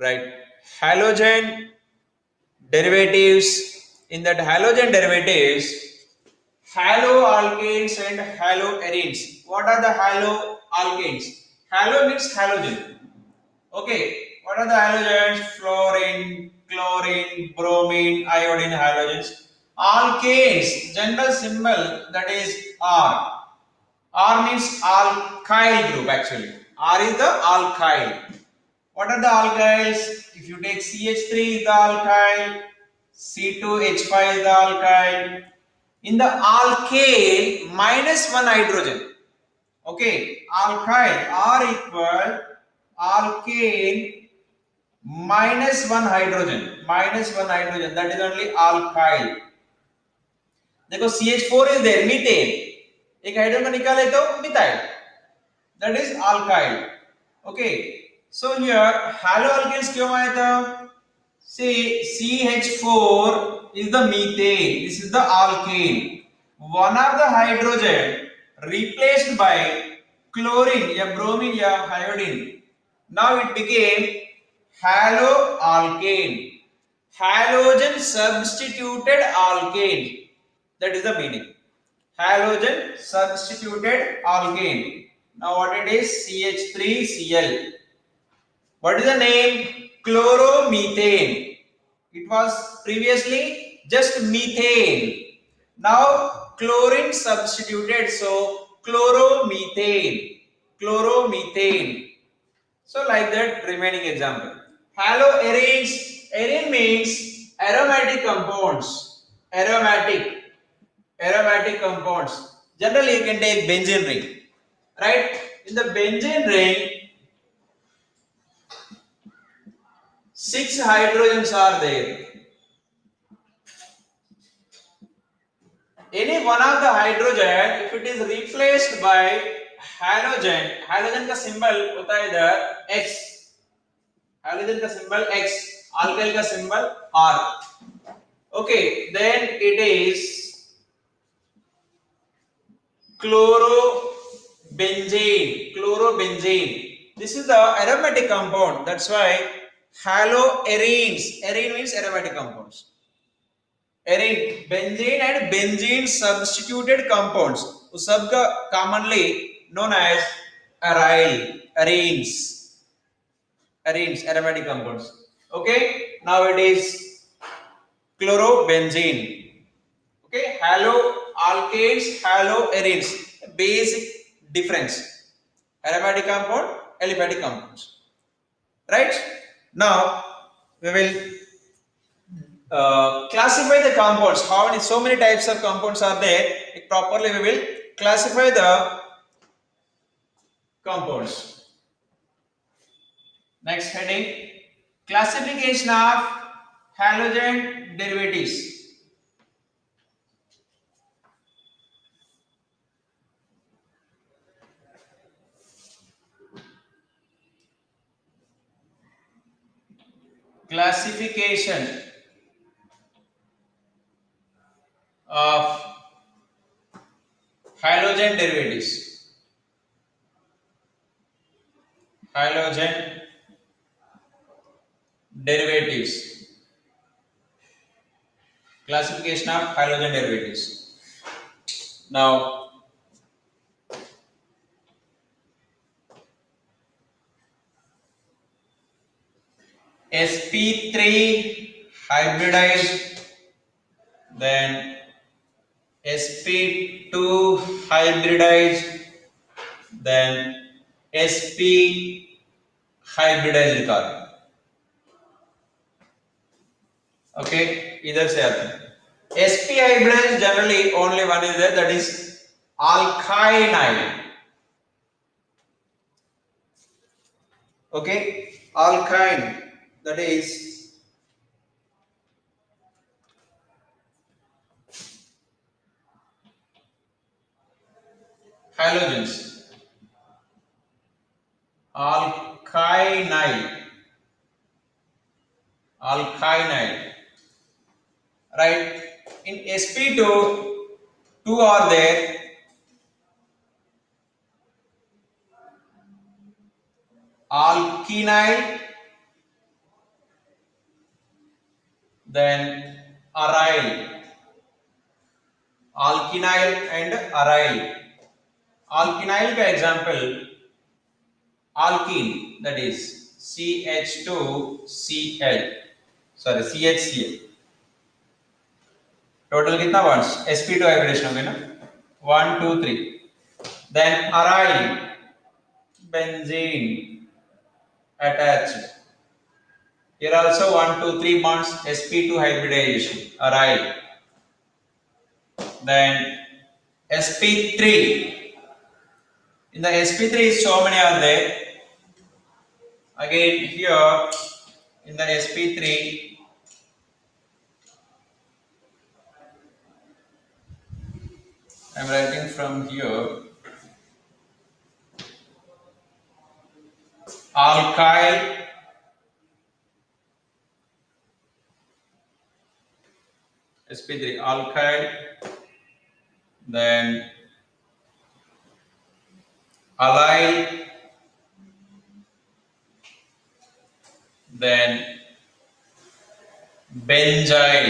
right? Halogen derivatives. In that halogen derivatives, haloalkanes and haloarenes. What are the haloalkanes? Halo means halogen. Okay, what are the halogens? Fluorine, chlorine, bromine, iodine halogens. Alkanes, general symbol, that is R. R means alkyl group actually. R is the alkyl. What are the alkyls? If you take CH3 is the alkyl, C2H5 is the alkyl. In the alkane, minus one hydrogen. Okay, alkyl R equal alkane minus one hydrogen. Minus one hydrogen. That is only alkyl. देखो CH4 is there, methane. एक hydrogen निकाले तो methyl. That is alkyl. Okay. So here haloalkanes क्यों आया था? See, CH4 is the methane. This is the alkane. One of the hydrogen replaced by chlorine या bromine या iodine. Now it became haloalkane. Halogen substituted alkane. That is the meaning. Halogen substituted alkane. Now what it is? CH3Cl. What is the name? Chloromethane. It was previously just methane. Now chlorine substituted, so chloromethane. Chloromethane. So like that, remaining example. Haloarenes. Arene means aromatic compounds. Aromatic compounds. Generally, you can take benzene ring, right? In the benzene ring, six hydrogens are there. Any one of the hydrogen, if it is replaced by halogen, halogen का symbol होता है इधर X, halogen का symbol X, alkyl का symbol R. Okay, then it is chlorobenzene. Chlorobenzene. This is the aromatic compound. That's why haloarenes. Arene means aromatic compounds. Arene, benzene and benzene substituted compounds. उस सब का commonly known as arenes. Arenes, aromatic compounds. Okay, now it is chlorobenzene. Okay, haloalkanes, haloarenes. Basic difference. Aromatic compound, aliphatic compounds. Right? Now we will classify the compounds. How many? So many types of compounds are there. Properly, we will classify the compounds. Next heading: classification of halogen derivatives. Classification of halogen derivatives. Halogen derivatives. Classification of halogen derivatives. Now, sp3 hybridized, then sp2 hybridized, then sp hybridized carbon. Okay, इधर से आते हैं. sp hybridized generally only one is there, that is alkynyl. Okay, alkyne, that is halogens. Alkynyl, right? In sp2, two are there. Alkenyl then aryl, alkynyl and aryl. Alkynyl का example alkene, that is CH2Cl, sorry CHCl. Total कितना bonds sp2 hybridisation हो गए ना, 1 2 3. Then aryl, benzene attached. Here also 1 2 3 bonds, sp2 hybridization, aryl. Then sp3. In the sp3 so many are there. Again here in the sp3 I am writing from here alkyl, sp3 alkyl, then allyl, then benzyl,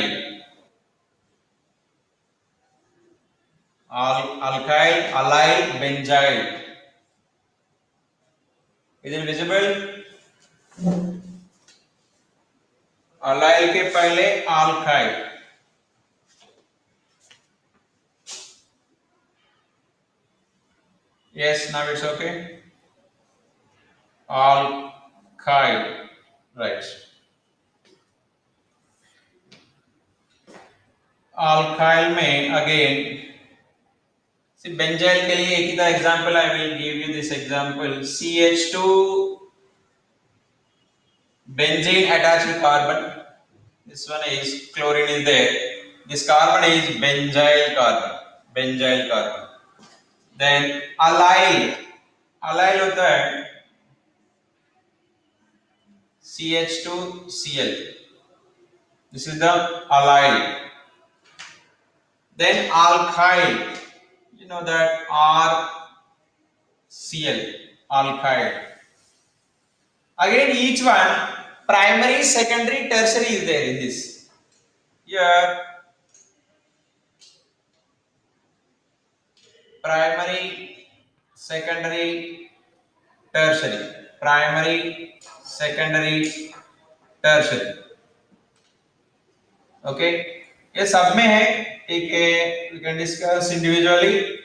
alkyl, allyl, benzyl. Is it visible? allyl के पहले alkyl, yes, now it's okay. Alkyl, right. alkyl में again see benzyl के लिए एक ही था example, I will give you this example. CH2 benzene attached carbon, this one is chlorine is there, this carbon is benzyl carbon, benzyl carbon. Then allyl, allyl होता है CH2Cl, this is the allyl. Then alkyl, you know that RCl, alkyl. Again each one primary, secondary, tertiary is there in this. Here primary, secondary, tertiary, primary, secondary, tertiary. Okay, ये सब में है, ठीक है. We can discuss individually.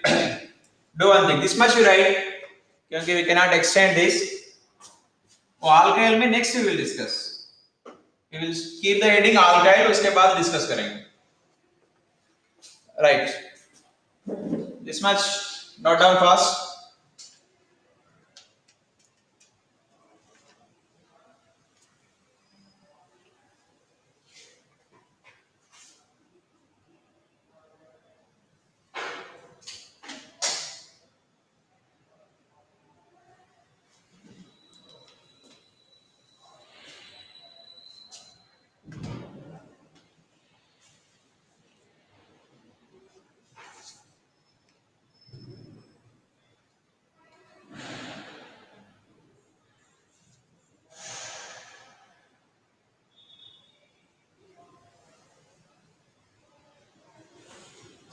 Do one thing, this much you write क्योंकि we cannot extend this. alkyl में next we will discuss. We will keep the heading alkyl, उसके बाद discuss करेंगे. Right. This much note down fast.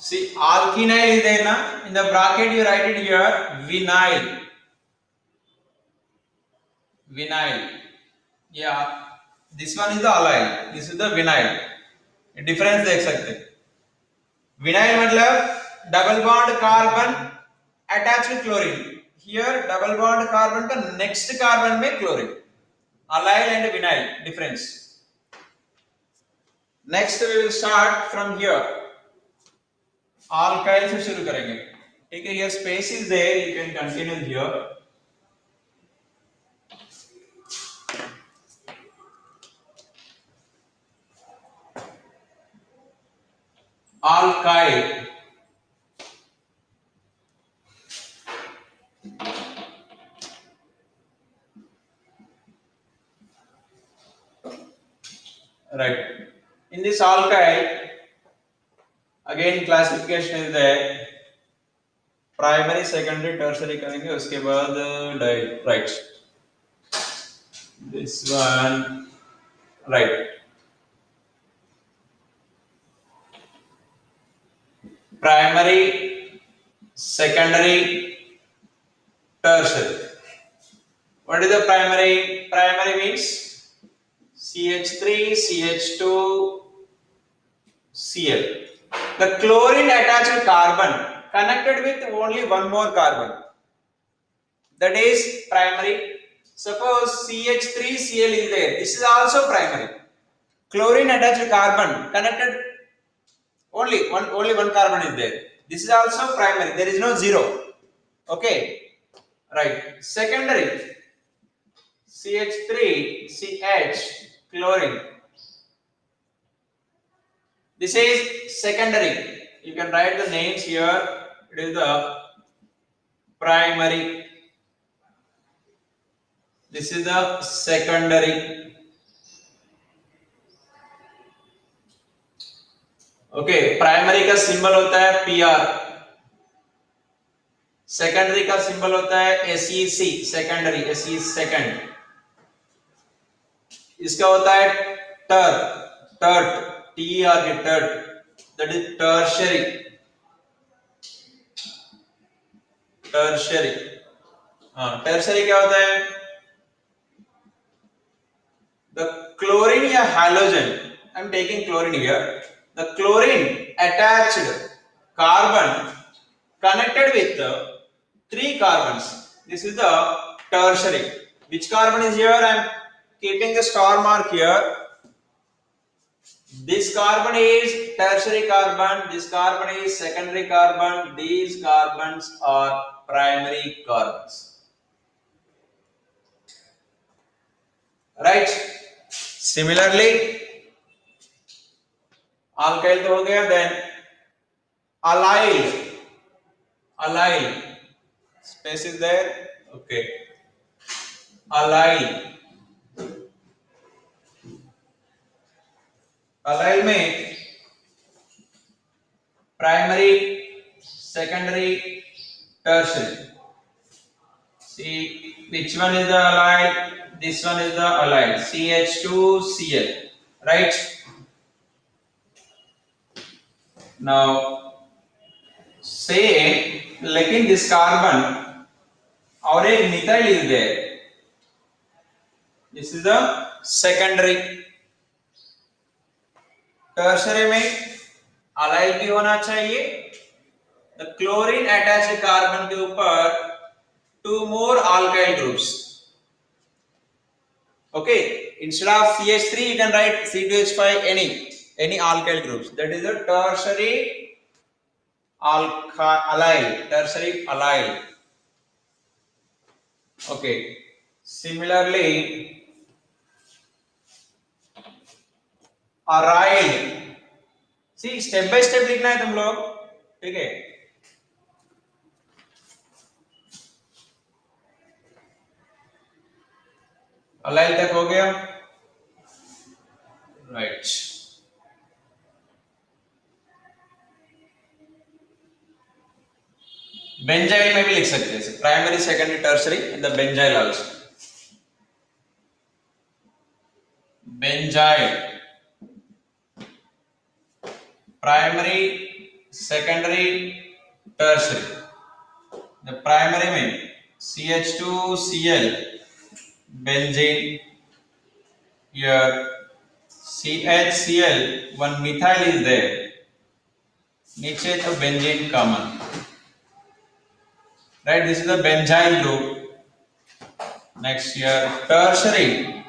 See, alkynyl is there na? In the bracket you write it here, vinyl. Vinyl. Yeah, this one is the allyl, this is the vinyl. Difference देख सकते. Vinyl मतलब double bond carbon attached with chlorine. Here double bond carbon का next carbon में chlorine. Allyl and vinyl difference. Next we will start from here. alkyl से शुरू करेंगे, ठीक है. Here space is there, you can continue here. alkyl, right. In this alkyl again classification is there, primary, secondary, tertiary करेंगे, उसके बाद right. This one, right. primary, secondary, tertiary. What is the primary? Primary means CH3, CH2, Cl. The chlorine attached carbon connected with only one more carbon. That is primary. Suppose CH3Cl is there. This is also primary. Chlorine attached carbon connected only one carbon is there. This is also primary. There is no zero. Okay. Right. Secondary. CH3CH chlorine. This is secondary. You can write the names here. It is the primary. This is the secondary. Okay primary का symbol होता है PR, secondary का symbol होता है SEC, secondary, SE second, इसका होता है tert, TER tert, that is tertiary, tertiary. हाँ, टर्शियरी क्या होता है? द क्लोरीन या halogen, I am taking chlorine here, the chlorine attached carbon connected with three carbons. This is the tertiary. Which carbon is here? I am keeping the star mark here. This carbon is tertiary carbon, this carbon is secondary carbon, these carbons are primary carbons. Right? Similarly, alkyl तो हो गया, then allyl space is there, okay, allyl में primary, secondary, tertiary. See which one is the allyl? This one is the allyl, CH2Cl, right? Now say लेकिन this carbon और एक methyl is there. This is the secondary. Tertiary में allyl भी होना चाहिए. The chlorine attached carbon के ऊपर two more alkyl groups. Okay, instead of CH3 you can write C2H5, any alkyl groups. That is the tertiary allyl. Okay, similarly aryl. See step by step लिखना है तुम लोग, ठीक है? Allyl तक हो गया, राइट? बेंजाइल में भी लिख सकते हैं, primary, secondary, tertiary in the benzyl also. Benzyl primary, secondary, tertiary. The primary में CH2Cl benzene, here CHCl, one methyl is there, नीचे तो benzene common, right? This is the benzyl group. Next here tertiary,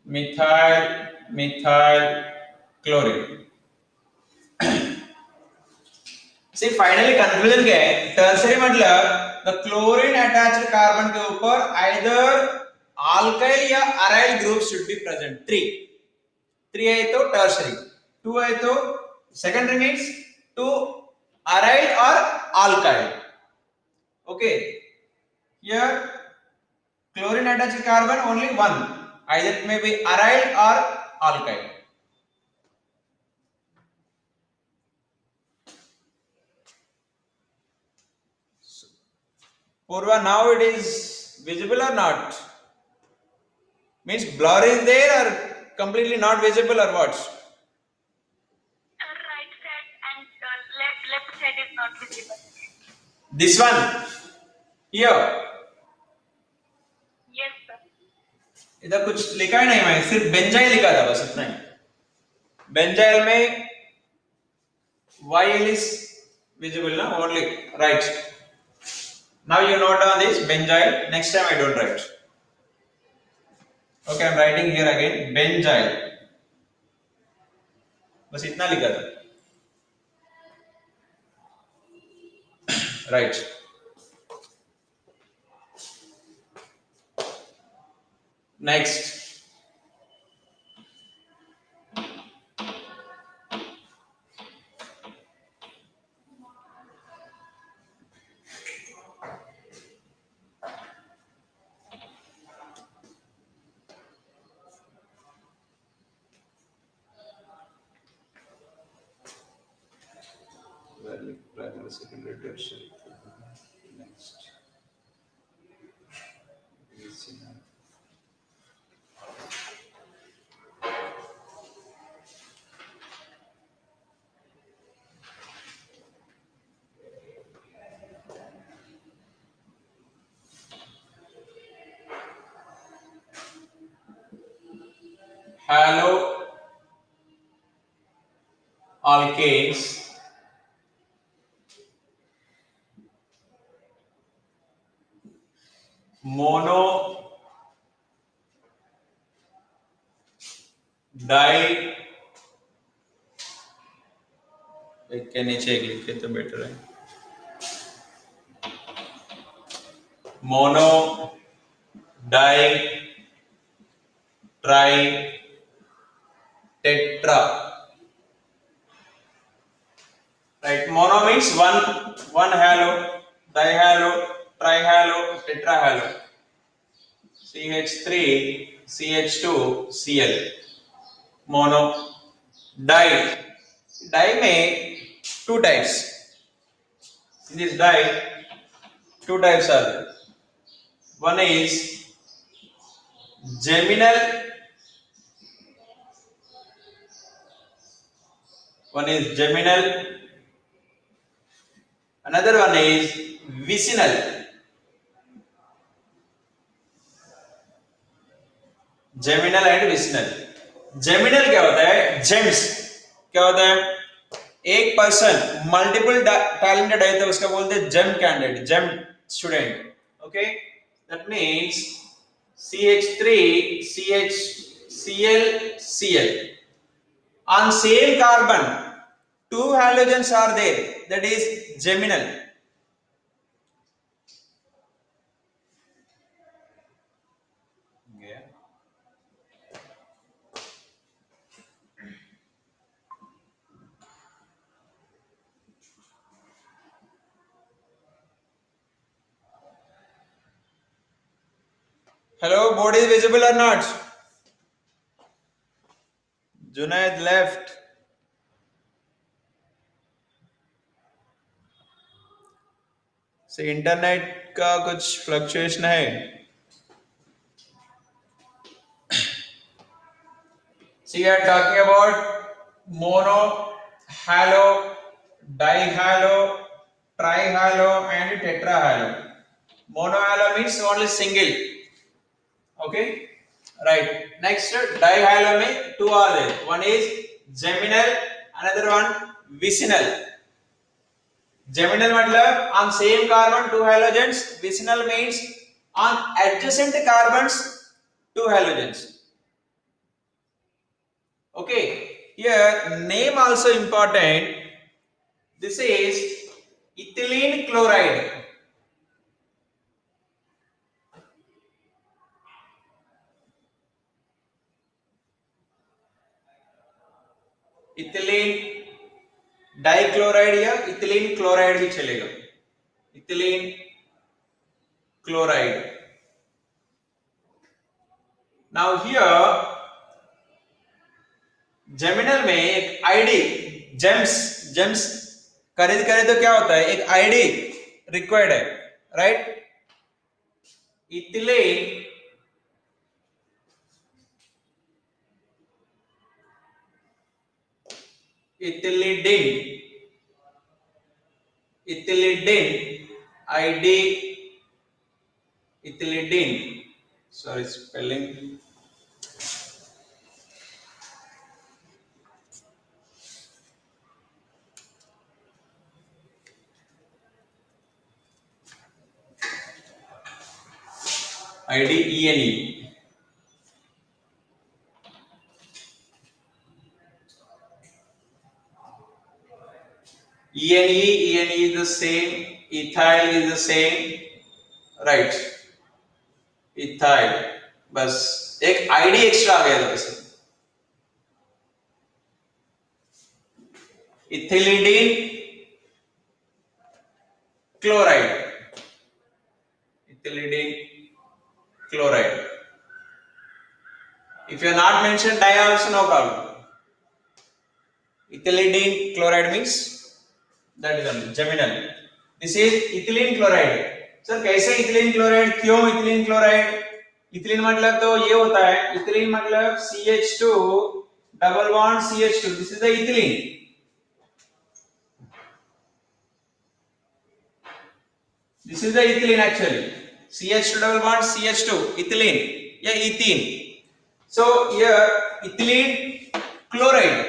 methyl chlorine. See finally conclusion क्या है? Tertiary मतलब the chlorine attached carbon के ऊपर either alkyl या aryl group should be present. 3 है तो tertiary, 2 है तो secondary means 2 aryl or alkyl. Okay, here chlorine attached carbon only one, either it may be aryl or alkyl. Purva, now it is visible or not? Means blur is there or completely not visible or what? This one here, Yes, sir. इधर कुछ लिखा ही नहीं, मैं सिर्फ benzyl लिखा था बस इतना ही। बेंजाइल में YL is visible na only, right? Now you note down this benzyl. Next time I don't write. Okay, I'm writing here again benzyl. बस इतना लिखा था, right? Next, primary, secondary, tertiary. Next, halo alkanes mono di, एक के नीचे एक लिखे तो बेटर है, mono di tri tetra, right? Mono means one halo, dihalo, trihalo, tetrahalo, CH3 CH2 Cl, mono di, में two types, in this di two types are there. One is geminal, one is geminal, another one is vicinal. Geminal and vicinal. Geminal क्या होता है? James क्या होता है? एक person multiple talented है तो उसका बोलते हैं gem candidate, gem student. Okay, that means CH3 CH Cl Cl on same carbon two halogens are there, that is geminal. Yeah. Hello, board is visible or not? Junaid left. से internet का कुछ fluctuation है। So we are talking about mono, halo, dihalo, trihalo and tetrahalo. Monohalo means only single. Okay, right. Next, dihalo में two are there. One is geminal, another one vicinal. Geminal मतलब on same carbon two halogens. Vicinal means on adjacent carbons two halogens. Okay, here name also important. This is ethylene chloride. Ethylene dichloride या ethylene chloride भी चलेगा. Ethylene chloride. Now here geminal में एक ID, James खरीद करे तो क्या होता है? एक आईडी रिक्वायर्ड है, right? Ethylene ethylidene id ethylidene, sorry spelling, IDENE. ENE is the same, ethyl is the same, right? ethyl, बस एक आईडी एक्स्ट्रा आ गया था इसमें, इथिलिडीन chloride, ethylidene chloride. If you are not mentioned di also, no problem. Ethylidene chloride means that is geminal. This is ethylene chloride. Sir कैसे ethylene chloride, क्यों ethylene chloride? Ethylene मतलब तो ये होता है, इथिलीन मतलब CH2 double bond CH2, this is the ethylene. This is the ethylene actually. CH2 double bond CH2, ethylene या ethene. So here ethylene chloride.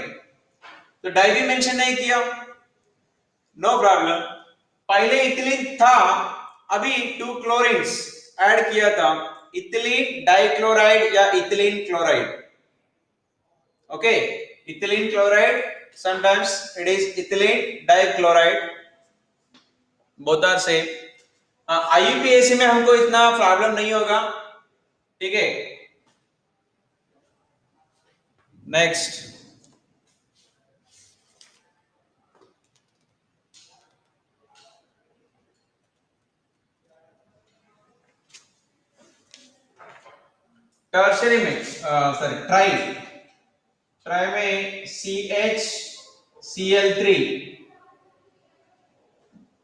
तो डाई भी मेंशन नहीं किया, नो प्रॉब्लम. पहले इथिलीन था, अभी 2 क्लोरीन्स ऐड किया था, इथिलीन डाइक्लोराइड या ethylene chloride. Okay, ethylene chloride, sometimes it is ethylene dichloride, both are same. IUPAC में हमको इतना प्रॉब्लम नहीं होगा, ठीक है. नेक्स्ट, टर्शरी में सॉरी ट्राई, ट्राई में CHCl3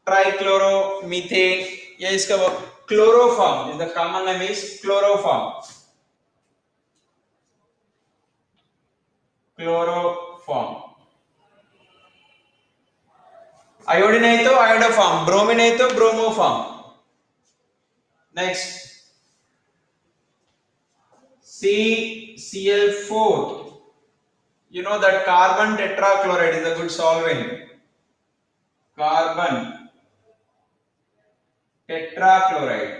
ट्राइक्लोरोमीथेन, या इसका chloroform, the common name is chloroform, chloroform. Iodine है तो आयोडोफॉर्म, ब्रोमीन है तो bromoform. Next, CCl4, you know that carbon tetrachloride is a good solvent, carbon tetrachloride,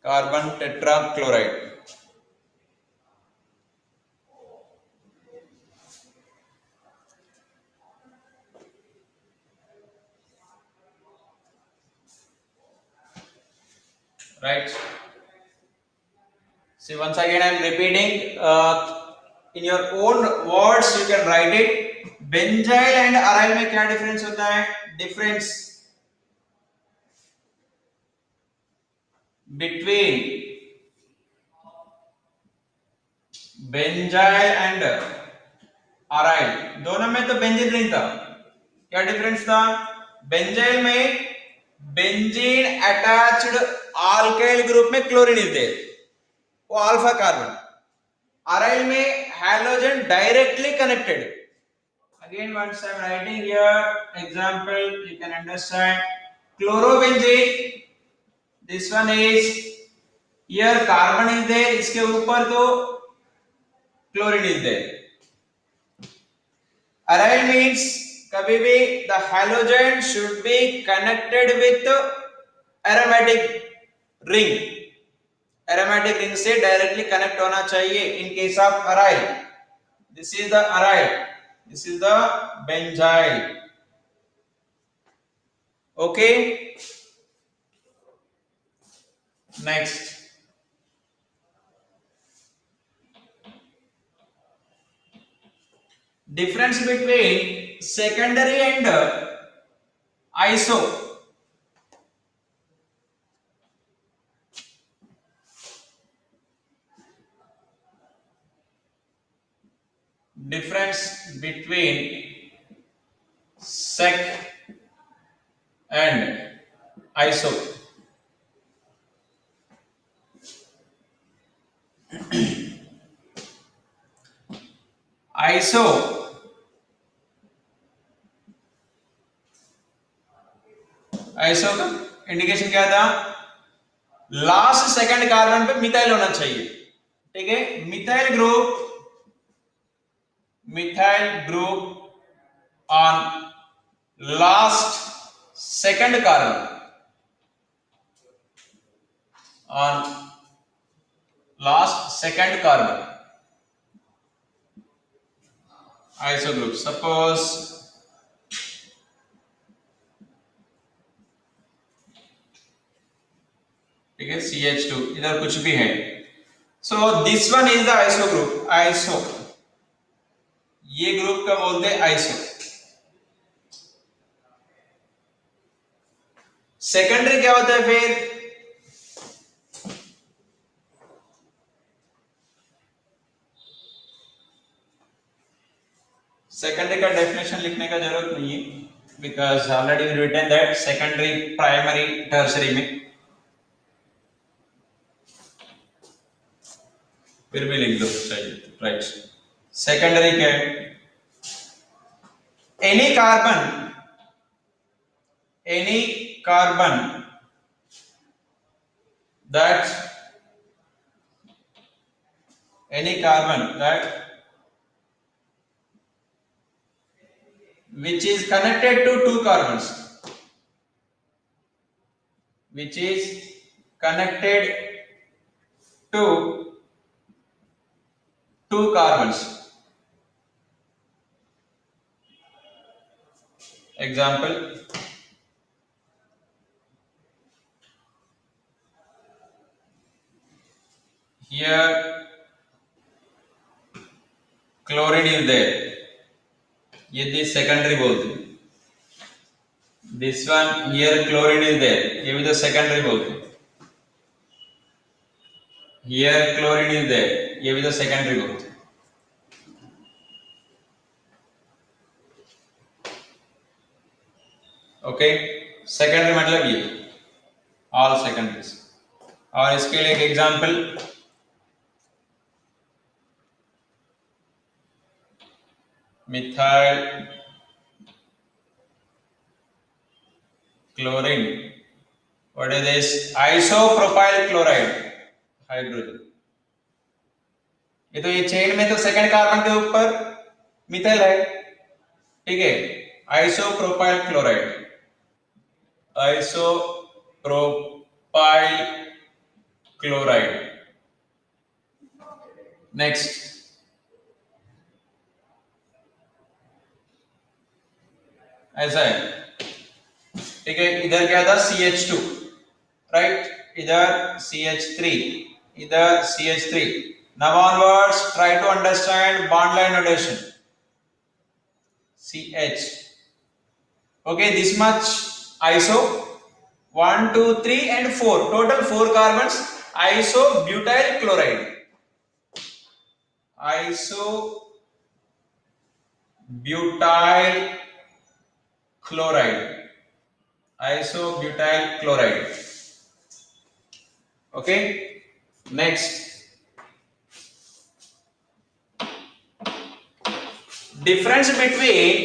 carbon tetrachloride. Right. See, once again I am repeating, in your own words you can write it. Benzyl and aryl में क्या difference होता है? Difference between benzyl and aryl, दोनों में तो benzene ring था. क्या difference था? बेंजाइल में बेंजीन अटैच्ड अल्काइल ग्रुप में क्लोरीन इज देयर, वो अल्फा कार्बन. अराइल में halogen directly connected. Again, once I am writing here example, you can understand. Chlorobenzene, this one is here carbon is there, इसके ऊपर तो chlorine is there. Aryl means कभी भी the halogen should be connected with aromatic ring. Aromatic ring से directly connect होना चाहिए in case of aryl. This is the aryl. This is the benzyl. Okay. Next. Difference between secondary and iso. Difference between sec and iso. Iso iso का indication क्या था? Last second carbon पे methyl होना चाहिए, ठीक है। Methyl group on last second carbon, on last second carbon iso group. Suppose ठीक है CH2 इधर कुछ भी है, so this one is the iso group. iso ये ग्रुप का बोलते हैं आइसो। सेकेंडरी क्या होता है फिर? सेकेंडरी का डेफिनेशन लिखने का जरूरत नहीं है, because already written that secondary primary tertiary में, फिर भी लिख दो चाहिए, राइट। सेकेंडरी क्या है? Any carbon that which is connected to two carbons, which is connected to two carbons. Example, here chlorine is there, ये this secondary बोलते हैं। this one here chlorine is there, ये भी तो secondary बोलते हैं। here chlorine is there, ये भी तो secondary बोलते हैं। ओके, सेकेंडरी मतलब ये ऑल सेकेंडरीज। और इसके लिए एक example, methyl chlorine, what is this? Isopropyl chloride hydrogen. ये चेन में तो सेकंड कार्बन के ऊपर मिथाइल है, ठीक है। Isopropyl chloride, isopropyl chloride. Next, ऐसा है, ठीक है। इधर क्या था? CH2, right. इधर CH3, इधर CH3। Now onwards, try to understand bond line notation. CH. Okay, this much iso. 1, 2, 3 and 4. Total 4 carbons. Isobutyl chloride. Isobutyl chloride. Isobutyl chloride. Okay. Next. Difference between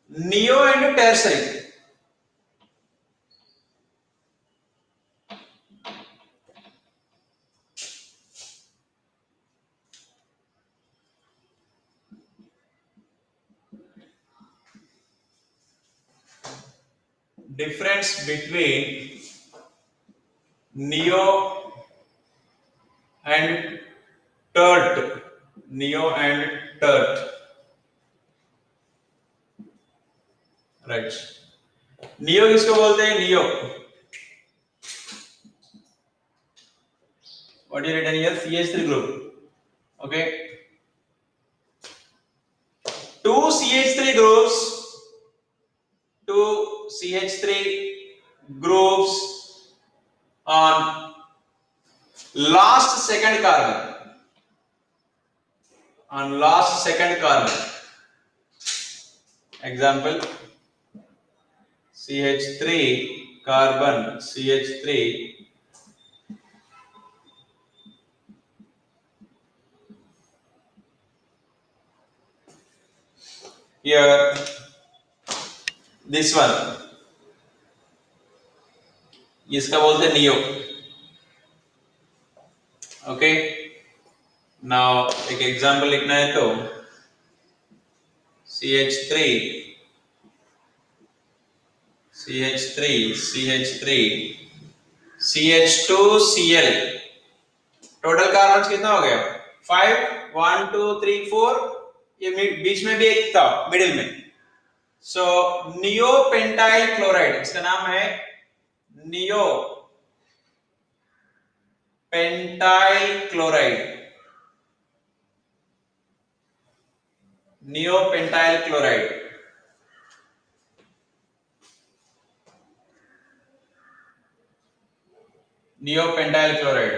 neo and tertiary. Difference between neo and tert. Neo and tert. Right. Neo किसको बोलते हैं? Neo, what you written here? CH3 group. Okay, two CH3 groups, two CH3 groups on last second carbon, on last second carbon. Example, CH3 carbon, CH3 here, this one इसका बोलते हैं neo. Okay, now एक example लिखना है तो CH3 CH3 CH3 CH2Cl. Total carbon कितना हो गया? 5. 1 2 3 4. ये बीच में भी एक था मिडिल में. सो नियो पेंटाइल क्लोराइड, इसका नाम है neo pentyl chloride. Neo pentyl chloride. Neo pentyl chloride.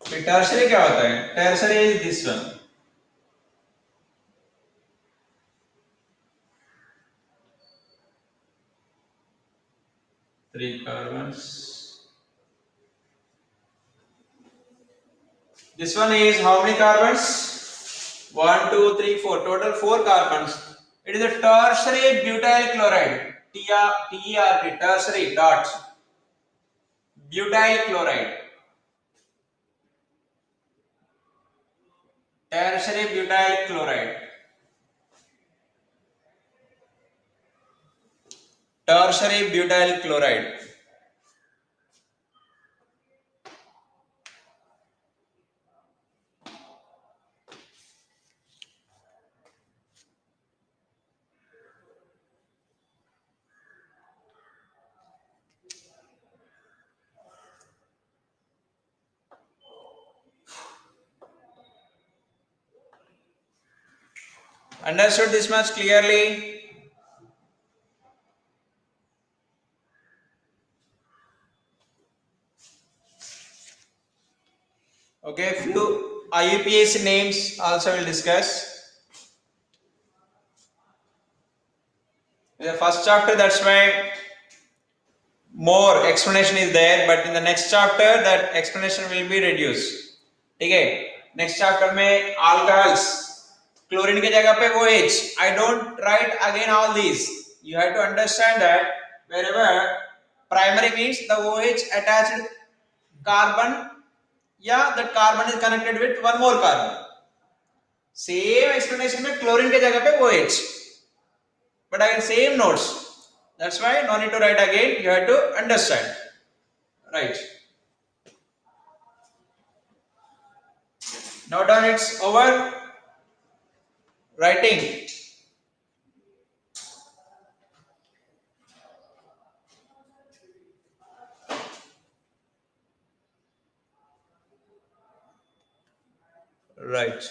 फिर टर्शरी क्या होता है? Tertiary is this one. Three carbons. This one is how many carbons? 1 2 3 4. Total 4 carbons. It is a tertiary butyl chloride. TERT, tertiary dot butyl chloride. Tertiary butyl chloride. Tertiary butyl chloride. Understood this much clearly? Okay, few IUPAC names also will discuss. In the first chapter, that's why more explanation is there, but in the next chapter that explanation will be reduced. ठीक है, next chapter में alcohols, chlorine के जगह पे OH. I don't write again all these. You have to understand that wherever primary means the OH attached carbon, yeah, that carbon is connected with one more carbon. Same explanation में chlorine के जगह पे OH, but again same notes. That's why no need to write again. You have to understand. Right. Now done, it's over. Writing. Right.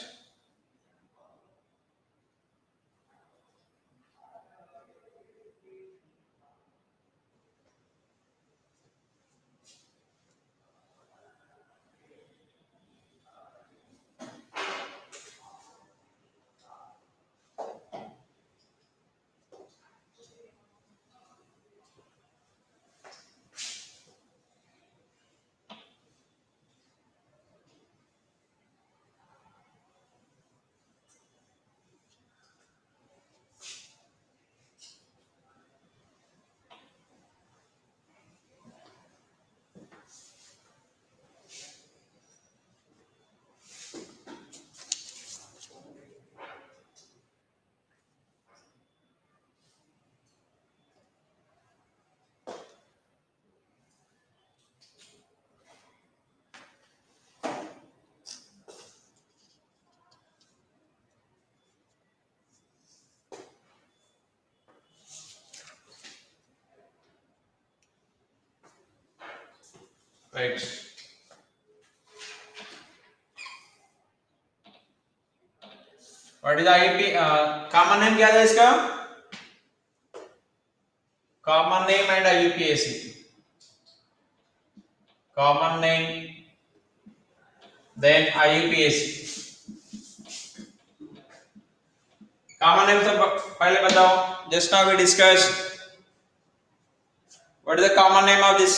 Right. What is the IUP? Common name क्या था इसका? Common name and IUPAC. Common name, then IUPAC. Common name तो पहले बताओ. Just now we discussed. What is the common name of this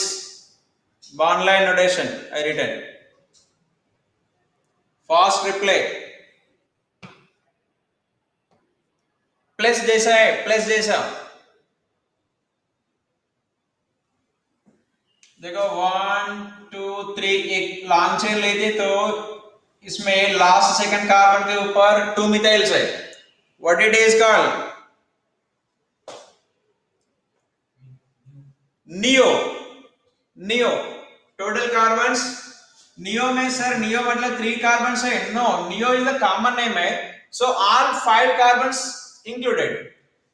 bond line notation I written? Fast reply. Plus जैसा है, plus जैसा. देखो 1 2 3 एक लॉन्ग चेन लेते तो इसमें लास्ट सेकंड कार्बन के ऊपर 2 मिथाइल्स है. What it is called? Neo. Neo. Total carbons neo में सर नियो मतलब 3 कार्बन्स है. No, neo is the common name है. So all 5 carbons included.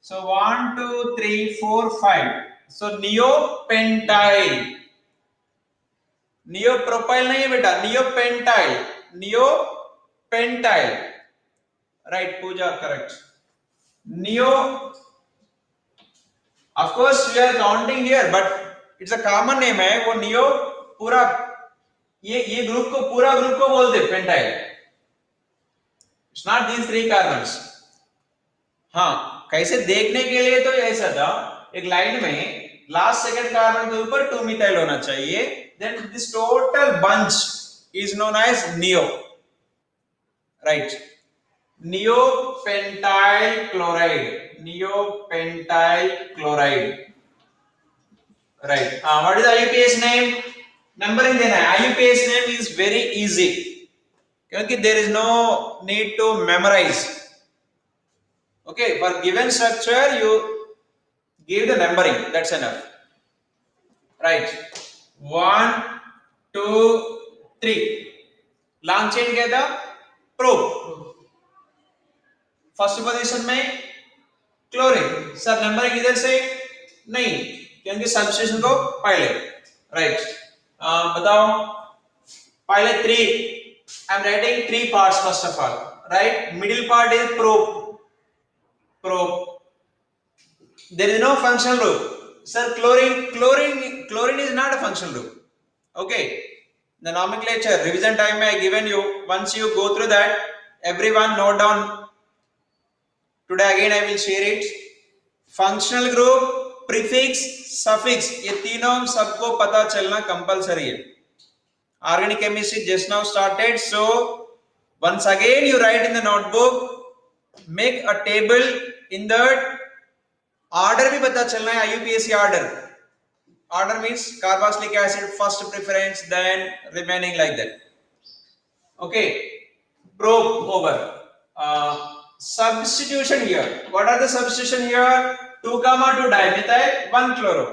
So 1 2 3 4 5. So neo pentyl. Neo propyl नहीं है बेटा, neo pentyl. Neo pentyl. Right Pooja, correct. Neo, of course we are counting here but it's a common name है. वो neo पूरा ये group को पूरा ग्रुप को बोलते pentyl. It's not these 3 carbons. हाँ, कैसे देखने के लिए तो ऐसा था, एक लाइन में लास्ट सेकंड कार्बन के ऊपर 2 मिथाइल होना चाहिए. Then this total bunch is known as neo. Right. Neo pentyl chloride. Neo pentyl chloride. Right. What is IUPAC name? Numbering देना है. IUPAC name is very easy क्योंकि there is no need to memorise. Okay, for given structure you give the numbering, that's enough. Right. 1 2 3. long chain क्या था? probe. First position में chlorine. Sir numbering इधर से नहीं क्योंकि सबस्टेशन को पहले. राइट. बताओ पहले 3. I am writing 3 parts first of all. Right. Middle part is probe. Probe. There is no functional group. Sir, chlorine is not a functional group. Okay. The nomenclature revision time I given you. Once you go through that, everyone note down. Today again I will share it. Functional group, prefix, suffix, ये तीनों सबको पता चलना compulsory है. Organic chemistry just now started, so once again you write in the notebook. Make a table in that. Order भी पता चलना है. IUPAC order. Order means carboxylic acid first preference, then remaining like that. Okay. Probe over. Substitution here. What are the substitution here? 2 gamma 2 dimethyl 1 chloro.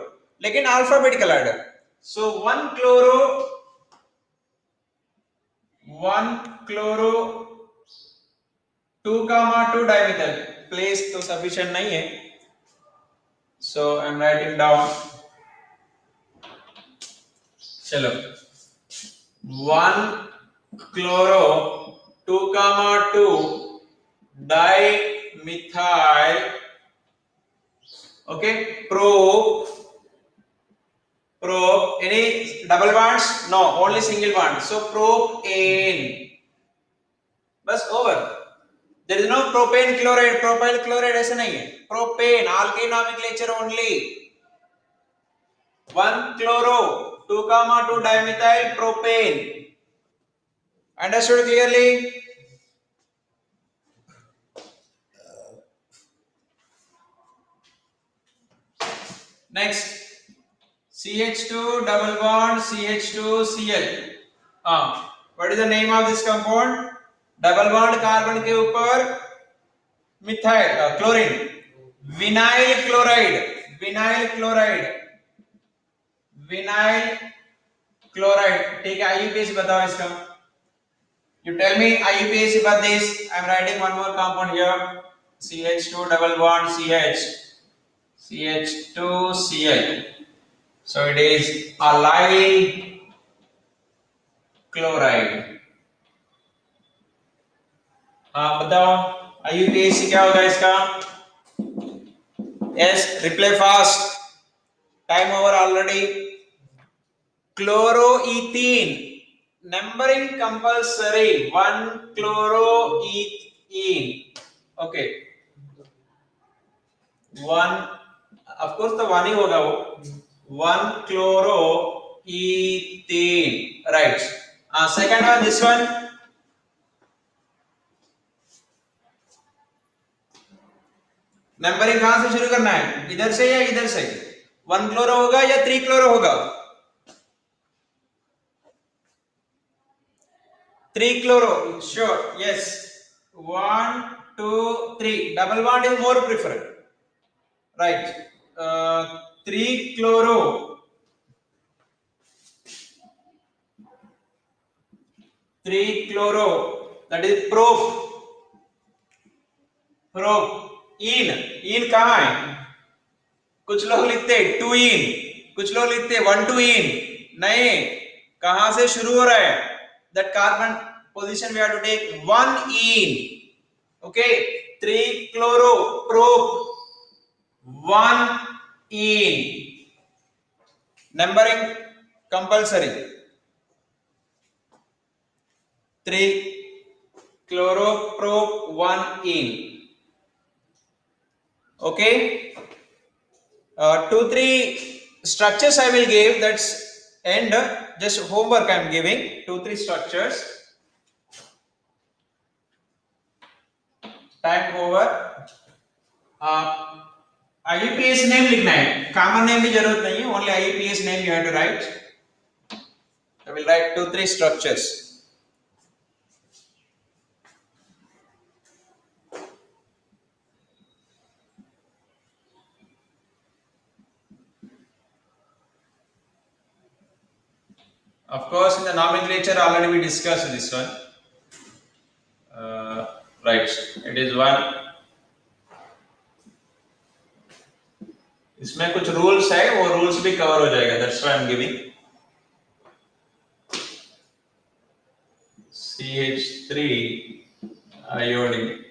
लेकिन alphabetical order. So 1 chloro 2 gamma 2 dimethyl. Place तो sufficient नहीं है. So I am writing down. चलो 1 chloro 2 gamma 2 dimethyl. Okay. Probe. Any double bonds? No, only single bond. So propane. बस over. There is no propane chloride. Propyl chloride ऐसा नहीं है. Propane. Alkane nomenclature only. 1 chloro 2 gamma 2 dimethyl propane. Understood clearly? Next. CH2 double bond CH2 Cl. What is the name of this compound? Double bond carbon के ऊपर methyl chlorine. Vinyl chloride. Vinyl chloride. Vinyl chloride. ठीक है. IUPAC बताओ इसका. You tell me IUPAC about this. I am writing one more compound here. CH2 double bond CH. CH2 Cl. So it is allyl chloride. हाँ बताओ IUPAC क्या होगा इसका? Yes, reply fast. Time over already. Chloroethene. Numbering compulsory. 1 chloroethene. Okay. 1. Of course the 1 ही होगा वो. 1 chloroethene. Right. Second one, this one. Numbering कहां से शुरू करना है? इधर से या इधर से? 1 क्लोरो होगा या 3 क्लोरो होगा? 3-chloro, sure, yes. 1, 2, 3. Double bond is more preferred, right? 3-chloro. 3-chloro, that is prop. इन कहाँ है? कुछ लोग लिखते 2 इन, कुछ लोग लिखते 1 2 इन. नहीं, कहां से शुरू हो रहा है? That carbon position we have to take 1 in. Okay, 3-chloro prop 1 in. Numbering compulsory. 3-chloro prop 1 in. Okay. 2-3 structures I will give, that's end, just homework I am giving. 2-3 structures. Time over. IUPAC name लिखना है, common name भी जरूरत नहीं है, only IUPAC name you have to write. I will write 2-3 structures. Of course, in the nomenclature already we discussed this one. Right, it is one. इसमें कुछ rules है, वो रूल्स भी कवर हो जाएगा. That's why I am giving. CH3 iodine.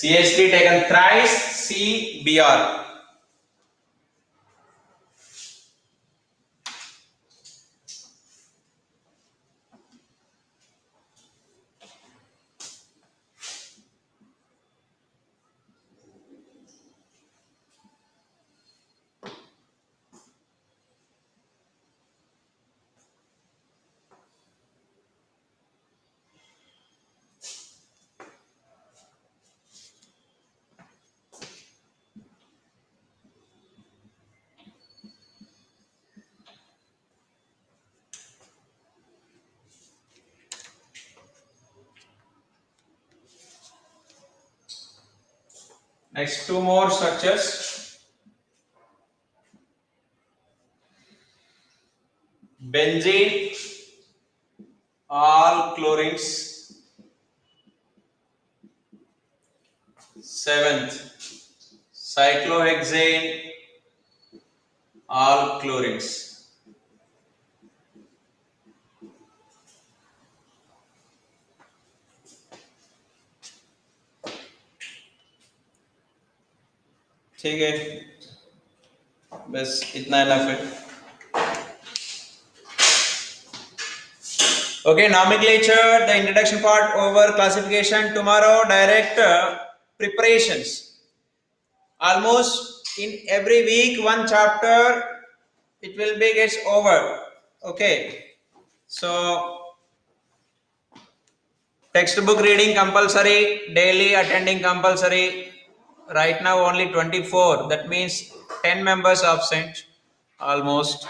CH3 taken thrice, CBr. Next, 2 more structures. Benzene, all chlorines. 7th, cyclohexane, all chlorines. ठीक है, बस इतना इनफ है. Okay, nomenclature, the introduction part over, classification. Tomorrow direct preparations. Almost in every week one chapter it will be gets over. Okay, so textbook reading compulsory, daily attending compulsory. Right now only 24, that means 10 members absent almost.